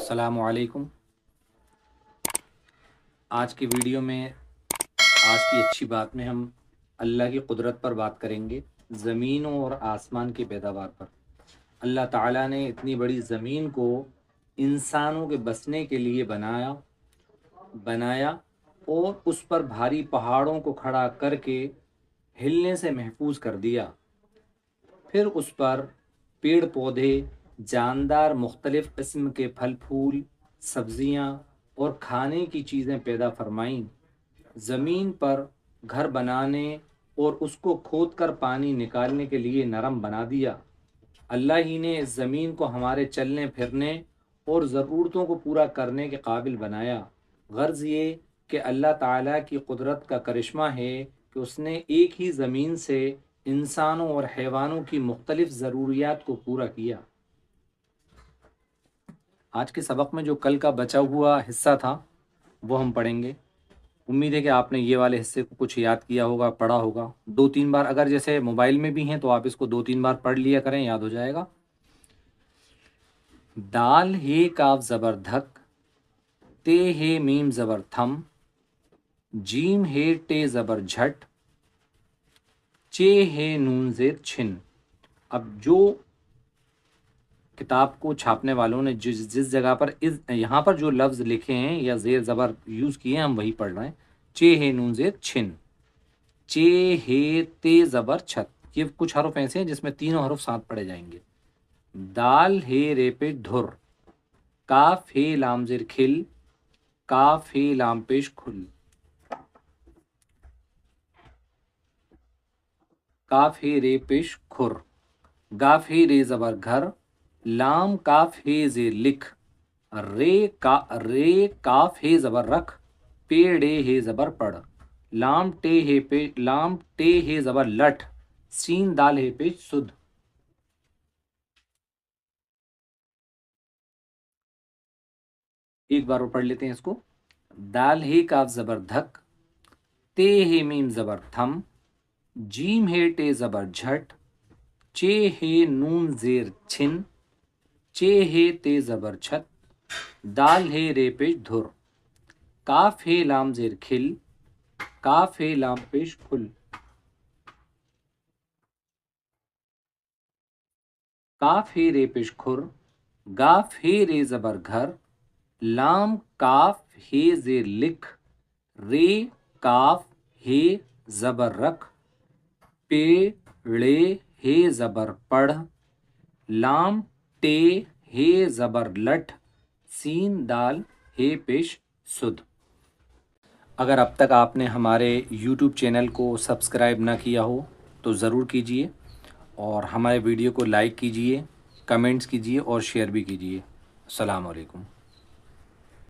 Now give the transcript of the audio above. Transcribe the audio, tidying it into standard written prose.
अस्सलामु अलैकुम। आज की वीडियो में आज की अच्छी बात में हम अल्लाह की कुदरत पर बात करेंगे, ज़मीनों और आसमान की पैदावार पर। अल्लाह ताला ने इतनी बड़ी ज़मीन को इंसानों के बसने के लिए बनाया और उस पर भारी पहाड़ों को खड़ा करके हिलने से महफूज कर दिया। फिर उस पर पेड़ पौधे, जानदार, मुख्तलिफ़ किस्म के फल फूल, सब्ज़ियाँ और खाने की चीज़ें पैदा फरमाईं। ज़मीन पर घर बनाने और उसको खोद कर पानी निकालने के लिए नरम बना दिया। अल्लाह ही ने इस ज़मीन को हमारे चलने फिरने और ज़रूरतों को पूरा करने के काबिल बनाया। गर्ज़ ये कि अल्लाह ताला की कुदरत का करिश्मा है कि उसने एक ही ज़मीन से इंसानों और हैवानों की मुख्तलिफ़ ज़रूरियात को पूरा किया। आज के सबक में जो कल का बचा हुआ हिस्सा था वो हम पढ़ेंगे। उम्मीद है कि आपने ये वाले हिस्से को कुछ याद किया होगा, पढ़ा होगा। 2-3 बार, अगर जैसे मोबाइल में भी हैं तो आप इसको 2-3 बार पढ़ लिया करें, याद हो जाएगा। दाल हे काफ ज़बर धक, ते हे मीम ज़बर थम, जीम हे टे ज़बर झट, चे हे नून ज़ेर छिन। अब जो किताब को छापने वालों ने जिस जगह पर यहाँ पर जो लफ्ज़ लिखे हैं या ज़ेर ज़बर यूज़ किए हैं, हम वही पढ़ रहे हैं। चे हे नून ज़ेर छिन, चे हे ते ज़बर छत। ये कुछ हरफ ऐसे हैं जिसमें तीनों हरफ साथ पढ़े जाएंगे। दाल हे रे पे धुर, काफ हे लाम ज़ेर खिल, काफ हे लाम पेश खुल, काफ हे रे पेश खुर, गाफ हे रे ज़बर घर, लाम काफ हे ज़ेर लिख, रे काफ हे ज़बर रख, पेड़े हे ज़बर पढ़, लाम टे हे ज़बर लठ, सीन दाल हे पे सुध। एक बार और पढ़ लेते हैं इसको। दाल हे काफ ज़बर धक, ते हे मीम ज़बर थम, जीम हे टे ज़बर झट, चे हे नून ज़ेर छिन, चे हे ते ज़बर छत, दाल हे रे पेश धुर, काफ हे लाम ज़ेर खिल, काफ हे लाम पेश खुल, काफ हे रे पेश खुर, गाफ हे रे ज़बर घर, लाम काफ हे ज़ेर लिख, रे काफ हे ज़बर रख, पेड़े हे ज़बर पढ़, लाम टे हे ज़बर लठ, सीन दाल हे पेश सुध। अगर अब तक आपने हमारे YouTube चैनल को सब्सक्राइब ना किया हो तो ज़रूर कीजिए और हमारे वीडियो को लाइक कीजिए, कमेंट्स कीजिए और शेयर भी कीजिए। अस्सलाम वालेकुम।